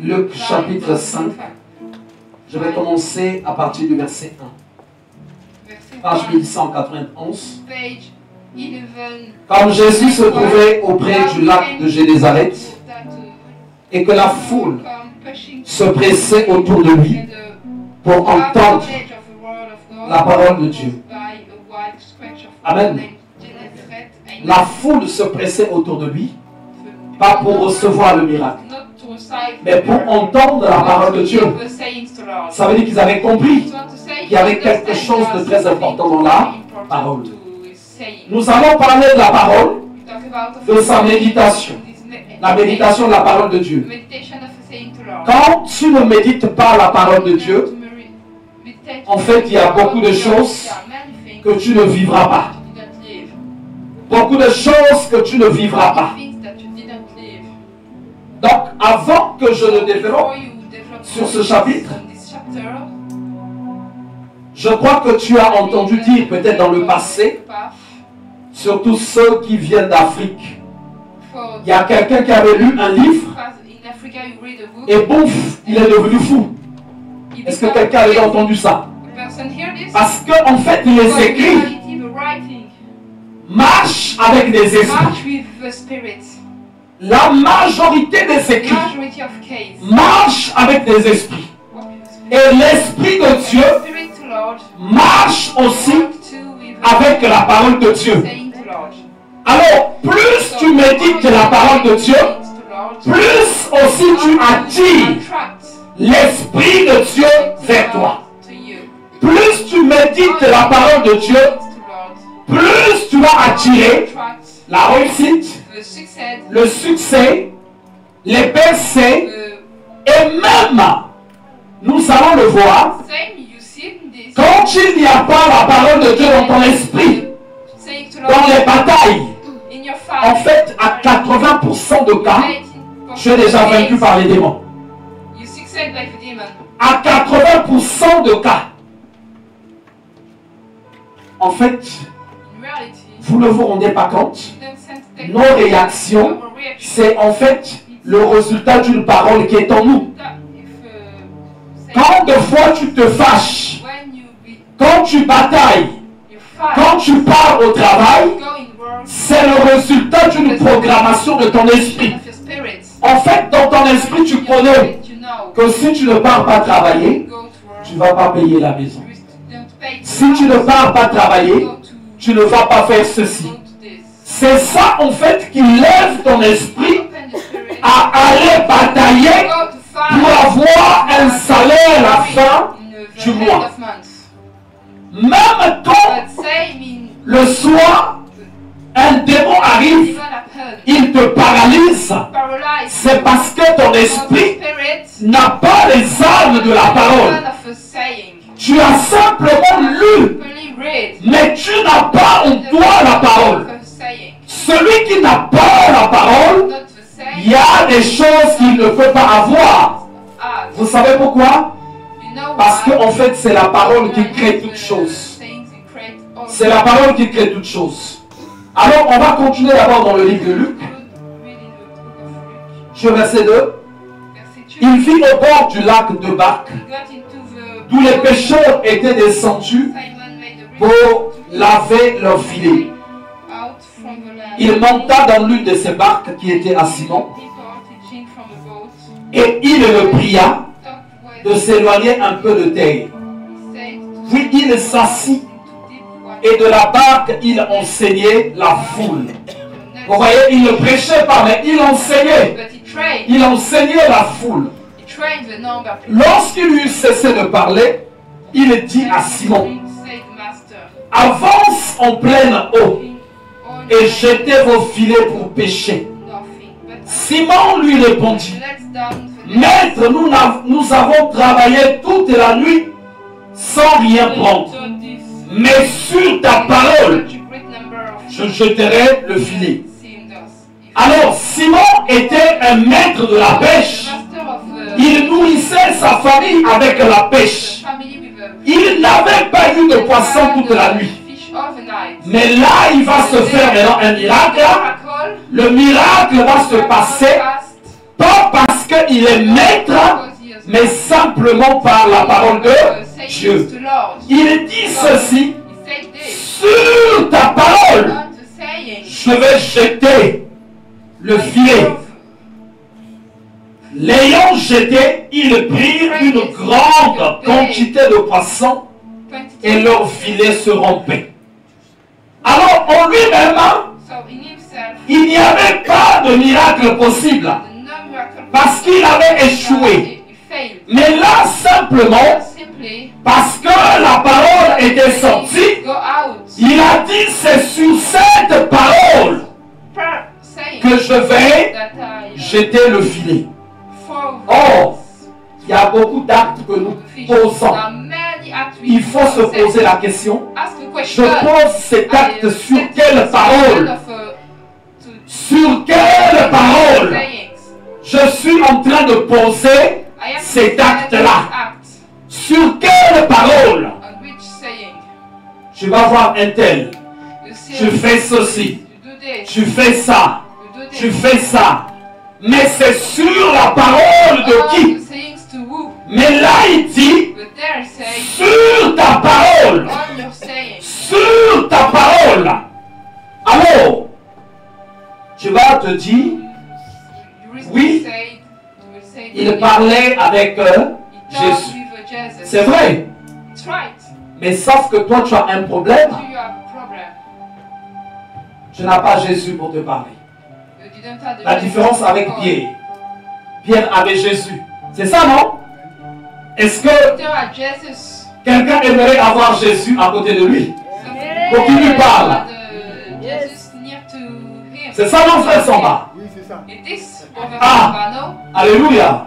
Luc chapitre 5. Je vais commencer à partir du verset 1. Page 1191. Quand Jésus se trouvait auprès du lac de Génézareth et que la foule se pressait autour de lui pour entendre la parole de Dieu. Amen. La foule se pressait autour de lui, pas pour recevoir le miracle, mais pour entendre la parole de Dieu. Ça veut dire qu'ils avaient compris qu'il y avait quelque chose de très important dans la parole. Nous allons parler de la parole, de sa méditation. La méditation de la parole de Dieu. Quand tu ne médites pas la parole de Dieu, en fait, il y a beaucoup de choses que tu ne vivras pas. Beaucoup de choses que tu ne vivras pas. Donc, avant que je ne développe sur ce chapitre, je crois que tu as entendu dire, peut-être dans le passé, surtout ceux qui viennent d'Afrique, il y a quelqu'un qui avait lu un livre et bouf, il est devenu fou. Est-ce que quelqu'un a déjà entendu ça? Parce que en fait, les écrits marchent avec des esprits. La majorité des écrits marchent avec des esprits. Et l'Esprit de Dieu marche aussi avec la parole de Dieu. Alors, plus tu médites la parole de Dieu, plus aussi tu attires l'Esprit de Dieu vers toi. Plus tu médites la parole de Dieu, plus tu vas attirer la réussite, le succès, les percées, et même, nous allons le voir, quand il n'y a pas la parole de Dieu dans ton esprit, dans les batailles, en fait, à 80% de cas, tu es déjà vaincu par les démons. À 80% de cas, en fait, vous ne vous rendez pas compte, nos réactions, c'est en fait le résultat d'une parole qui est en nous. Quand de fois tu te fâches, quand tu batailles, quand tu pars au travail, c'est le résultat d'une programmation de ton esprit. En fait, dans ton esprit, tu connais que si tu ne pars pas travailler, tu ne vas pas payer la maison. Si tu ne pars pas travailler, tu ne vas pas faire ceci. C'est ça, en fait, qui lève ton esprit à aller batailler pour avoir un salaire à la fin du mois. Même quand le soir, un démon arrive, il te paralyse, c'est parce que ton esprit n'a pas les armes de la parole. Tu as simplement lu, mais tu n'as pas en toi la parole. Celui qui n'a pas la parole, il y a des choses qu'il ne peut pas avoir. Vous savez pourquoi? Parce qu'en fait, c'est la parole qui crée toutes choses. C'est la parole qui crée toutes choses. Alors, on va continuer d'abord dans le livre de Luc. Je verset 2. Il vit au bord du lac de barque, d'où les pêcheurs étaient descendus pour laver leurs filets. Il monta dans l'une de ces barques qui était à Simon, et il le pria de s'éloigner un peu de terre. Puis il s'assit, et de la barque il enseignait la foule. Vous voyez, il ne prêchait pas, mais il enseignait. Il enseignait la foule. Lorsqu'il eut cessé de parler, il dit à Simon, avance en pleine eau et jetez vos filets pour pêcher. Simon lui répondit, Maître, nous avons travaillé toute la nuit sans rien prendre. Mais sur ta parole, je jeterai le filet. Alors Simon était un maître de la pêche. Il nourrissait sa famille avec la pêche. Il n'avait pas eu de poisson toute la nuit. Mais là, il va se faire maintenant un miracle. Le miracle va se passer pas parce parce qu'il est maître, mais simplement par la parole de Dieu. Il dit ceci, sur ta parole, je vais jeter le filet. L'ayant jeté, ils prirent une grande quantité de poissons et leur filet se rompait. Alors en lui-même, il n'y avait pas de miracle possible parce qu'il avait échoué. Mais là, simplement, parce que la parole était sortie, il a dit, c'est sur cette parole que je vais jeter le filet. Or, il y a beaucoup d'actes que nous posons. Il faut se poser la question, je pose cet acte sur quelle parole? Sur quelle parole je suis en train de poser cet acte-là? Sur quelle parole? Je vais voir un tel. Je fais ceci. Je fais ça. Je fais ça. Mais c'est sur la parole de qui? Mais là il dit, sur ta parole. Sur ta parole. Alors, tu vas te dire, oui, il parlait avec Jésus. C'est vrai. Mais sauf que toi, tu as un problème. Tu n'as pas Jésus pour te parler. La différence avec Pierre. Pierre avait Jésus. C'est ça, non? Est-ce que quelqu'un aimerait avoir Jésus à côté de lui? Pour qu'il lui parle. C'est ça, mon frère Samba? Oui, c'est ça. Ah, alléluia.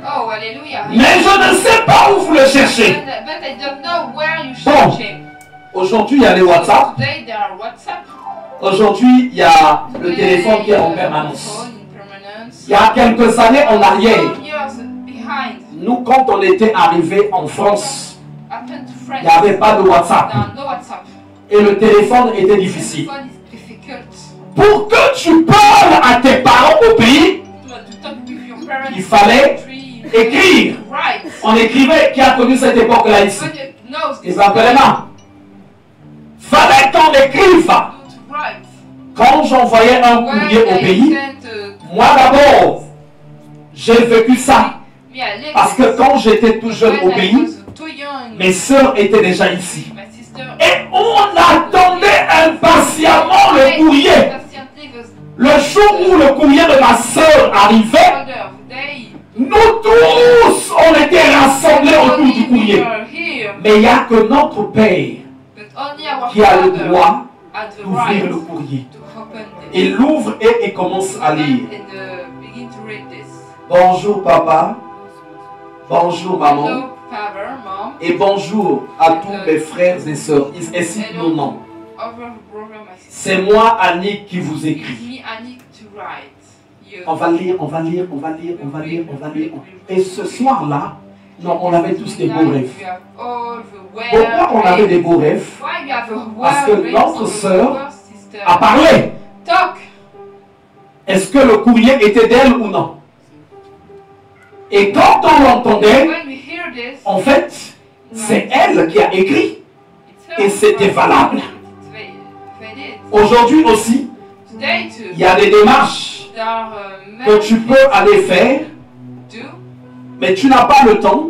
Oh, alléluia. Mais je ne sais pas où vous le cherchez. Bon, aujourd'hui il y a les WhatsApp. Aujourd'hui il y a le téléphone qui est en permanence. Il y a quelques années en arrière, nous quand on était arrivés en France, il n'y avait pas de WhatsApp. Et le téléphone était difficile. Pour que tu parles à tes parents au pays, il fallait écrire. On écrivait, qui a connu cette époque-là ici? Exactement. Fallait qu'on écrive. Quand j'envoyais un courrier au pays, moi d'abord, j'ai vécu ça. Parce que quand j'étais tout jeune au pays, mes soeurs étaient déjà ici. Et on attendait impatiemment le courrier. Le jour où le courrier de ma soeur arrivait, nous tous, on était rassemblés autour du courrier. Mais il n'y a que notre Père qui a le droit d'ouvrir le courrier. Il l'ouvre et il commence à lire. Bonjour papa, bonjour maman, et bonjour à tous mes frères et sœurs. Et cite nos noms. C'est moi, Annick, qui vous écrit. On va lire, on va lire, on va lire, on va lire, on va lire. Et ce soir-là, non, on avait tous des beaux rêves. Pourquoi on avait des beaux rêves? Parce que notre sœur a parlé. Est-ce que le courrier était d'elle ou non? Et quand on l'entendait, en fait, c'est elle qui a écrit. Et c'était valable. Aujourd'hui aussi, il y a des démarches que tu peux aller faire, mais tu n'as pas le temps.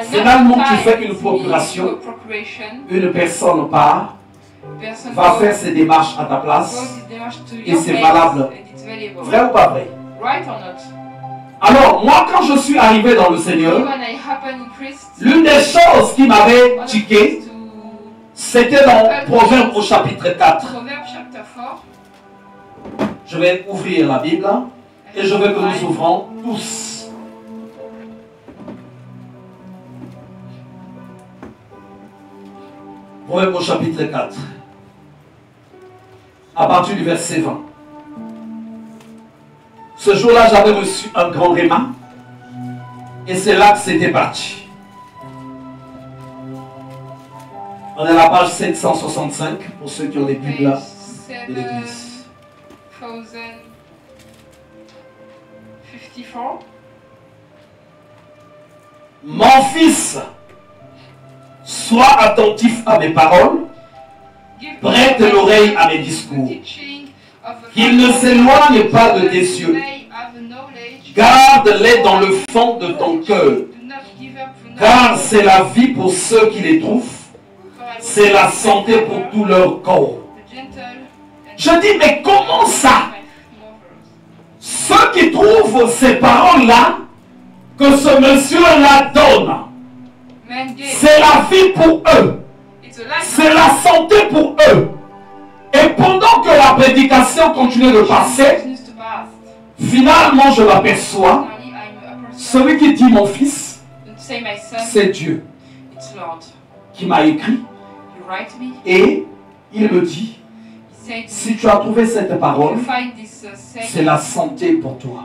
Finalement, tu fais une procuration, une personne part, va faire ses démarches à ta place, et c'est valable. Vrai ou pas vrai? Alors, moi, quand je suis arrivé dans le Seigneur, l'une des choses qui m'avait tiqué, c'était dans Proverbe au chapitre 4. Je vais ouvrir la Bible et je veux que nous ouvrons tous. Proverbe au chapitre 4. À partir du verset 20. Ce jour-là, j'avais reçu un grand réma. Et c'est là que c'était parti. On est à la page 765 pour ceux qui ont les Bibles de l'Église. 1054. mon fils, sois attentif à mes paroles, prête l'oreille à mes discours. Qu'il ne s'éloigne pas de tes yeux. Garde-les dans le fond de ton cœur. Car c'est la vie pour ceux qui les trouvent. C'est la santé pour tout leur corps. Je dis, mais comment ça? Ceux qui trouvent ces paroles-là, que ce monsieur-là donne, c'est la vie pour eux. C'est la santé pour eux. Et pendant que la prédication continue de passer, finalement je m'aperçois, celui qui dit mon fils, c'est Dieu qui m'a écrit. Et il me dit, si tu as trouvé cette parole, c'est la santé pour toi.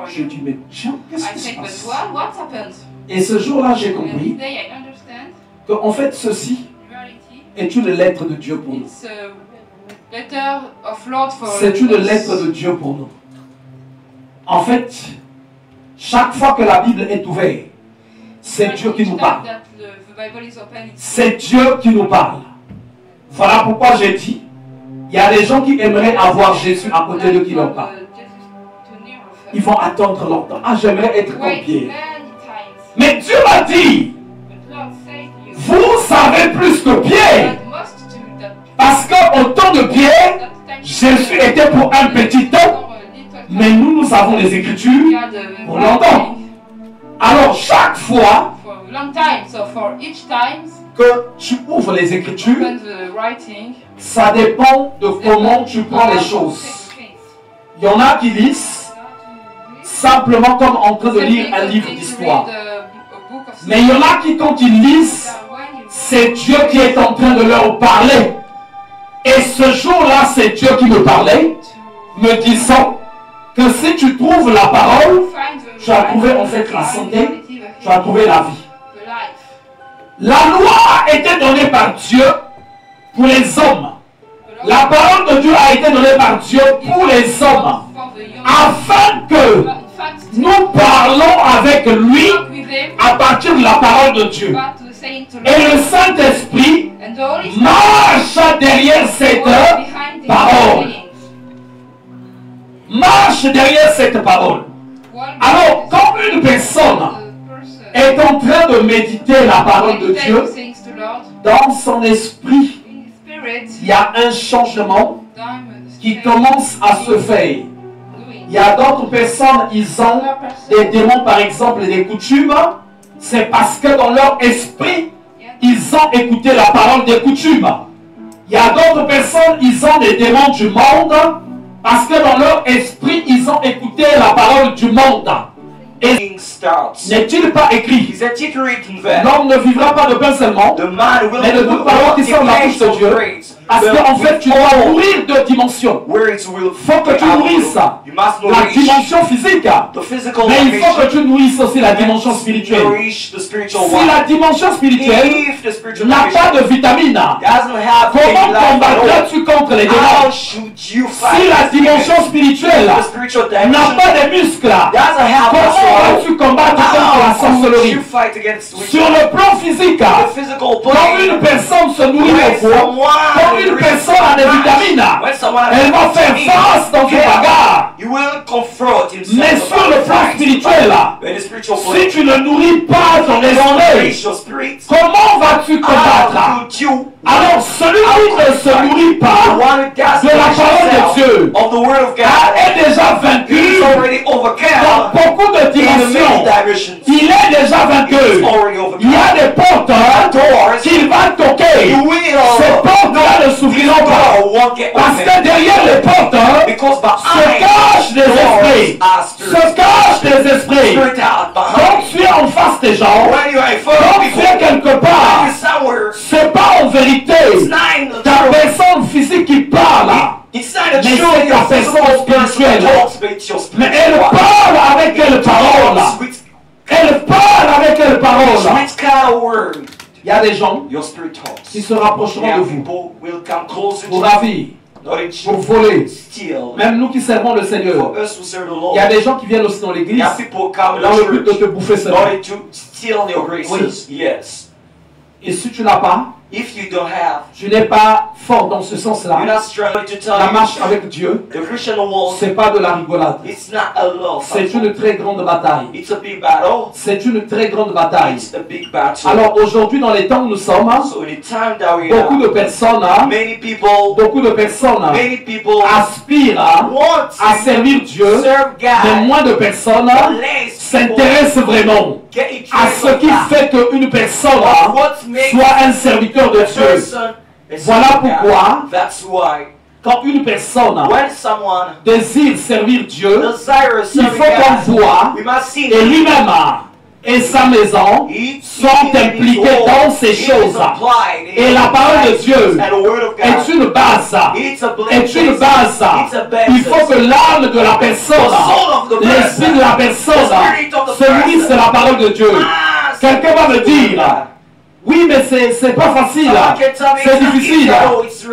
Je dis, mais tiens, qu'est-ce qui se passe? Et ce jour-là, j'ai compris qu'en fait, ceci est une lettre de Dieu pour nous. C'est une lettre de Dieu pour nous. En fait, chaque fois que la Bible est ouverte, c'est Dieu qui nous parle. C'est Dieu qui nous parle. Voilà pourquoi j'ai dit, il y a des gens qui aimeraient avoir Jésus à côté de qui leur parle. Ils vont attendre longtemps. Ah, j'aimerais être comme Pierre. Mais Dieu m'a dit, vous savez plus que Pierre. Parce qu'au temps de Pierre, Jésus était pour un petit temps. Mais nous avons les Écritures pour longtemps. Alors chaque fois que tu ouvres les Écritures, ça dépend de comment tu prends les choses. Il y en a qui lisent simplement comme en train de lire un livre d'histoire. Mais il y en a qui, quand ils lisent, c'est Dieu qui est en train de leur parler. Et ce jour-là, c'est Dieu qui me parlait, me disant que si tu trouves la parole, tu as trouvé en fait la santé, tu as trouvé la vie. La loi a été donnée par Dieu pour les hommes. La parole de Dieu a été donnée par Dieu pour les hommes, afin que nous parlons avec lui à partir de la parole de Dieu. Et le Saint-Esprit marche derrière cette parole. Marche derrière cette parole. Alors, quand une personne est en train de méditer la parole de Dieu, dans son esprit, il y a un changement qui commence à se faire. Il y a d'autres personnes, ils ont des démons, par exemple, des coutumes. C'est parce que dans leur esprit, ils ont écouté la parole des coutumes. Il y a d'autres personnes, ils ont des démons du monde, parce que dans leur esprit, ils ont écouté la parole du monde. Et n'est-il pas écrit? L'homme ne vivra pas de pain seulement, mais de toute parole qui sort de la bouche de Dieu. Parce qu'en fait, tu dois nourrir deux dimensions. Il faut que tu nourrisses la dimension physique, mais il faut que tu nourrisses aussi la dimension spirituelle. Si la dimension spirituelle n'a pas de vitamine, comment combattras-tu contre les démons? Si la dimension spirituelle n'a pas de muscles, comment vas-tu combattre contre la sorcellerie? Sur le plan physique, quand une personne se nourrit au foie, quand une personne a des vitamines, elle va faire face dans une bagarre. Mais sur le plan spirituel, si tu ne nourris pas ton esprit, comment vas-tu combattre? Alors celui qui ne se nourrit pas de la parole de Dieu est déjà vaincu dans beaucoup de dimensions. Il est déjà vaincu. Il y a des portes qu'il va toquer. Ces portes-là ne s'ouvriront pas. Parce que derrière les portes se cachent des esprits. Se cachent des esprits. Quand tu es en face des gens, quand tu es quelque part, c'est pas en vérité ta personne physique qui parle. Mais c'est ta personne spirituelle. Mais elle parle avec quelle parole? Elle parle avec quelle parole? Il y a des gens qui se rapprocheront de vous pour la vie. pour voler. Même nous qui servons le Seigneur, il y a des gens qui viennent aussi dans l'église dans le but de te bouffer seulement. Oui. Et si tu n'as pas, tu n'es pas fort dans ce sens-là. La marche avec Dieu, c'est pas de la rigolade. C'est une très grande bataille. C'est une très grande bataille. Alors aujourd'hui, dans les temps où nous sommes, beaucoup de personnes aspirent à servir Dieu, mais moins de personnes s'intéressent vraiment à ce qui fait qu'une personne soit un serviteur de Dieu. Voilà pourquoi, quand une personne désire servir Dieu, il faut qu'on voit et lui-même et sa maison sont impliqués dans ces choses. Et la parole de Dieu est une base. Il faut que l'âme de la personne, l'esprit de la personne se nourrisse de la parole de Dieu. Quelqu'un va me dire, oui, mais c'est pas facile, c'est difficile.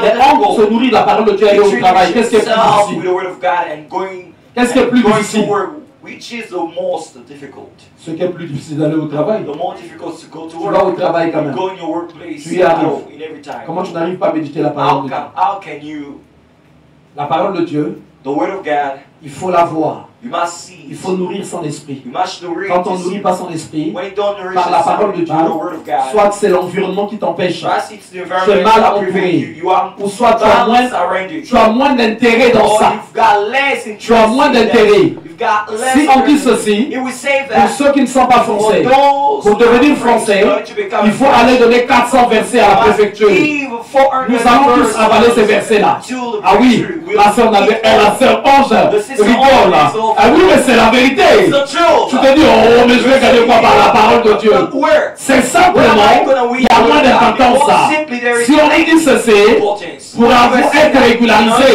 Mais on se nourrit de la parole de Dieu et aller au travail. Qu'est-ce qui est plus difficile? Qu'est-ce qui est plus difficile? Which is the most difficult? Ce qui est plus difficile d'aller au travail. The more difficult to go to work. Tu vas au travail quand même. Go in your workplace. Tu y arrives. In every time. Comment tu n'arrives pas à méditer la parole de Dieu? How can you? La parole de Dieu. The word of God. Il faut la voir. You must see. Il faut nourrir son esprit. You must nourrir. Quand on ne nourrit pas son esprit par la la parole de Dieu, soit que c'est l'environnement qui t'empêche, tu es mal entouré, ou soit tu as moins d'intérêt dans ça. Tu as moins d'intérêt. Si on dit ceci, pour ceux qui ne sont pas français, pour devenir français, il faut aller donner 400 versets à la préfecture. Nous allons tous avaler ces versets-là. Ah oui, la sœur Ange rigole. Ah oui, mais c'est la vérité. Tu te dis, oh, mais je vais gagner quoi par la parole de Dieu? C'est simplement, il y a moins d'importance. Si on dit ceci, pour être régularisé,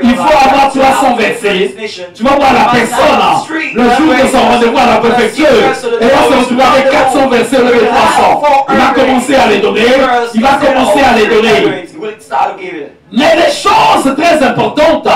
il faut avoir 300 versets. Tu vas voir la personne le jour de son rendez-vous à la préfecture, et là, se retrouver avec 400 versets au lieu de 300. Il va commencer à les donner. Il va commencer à les donner. Mais les choses très importantes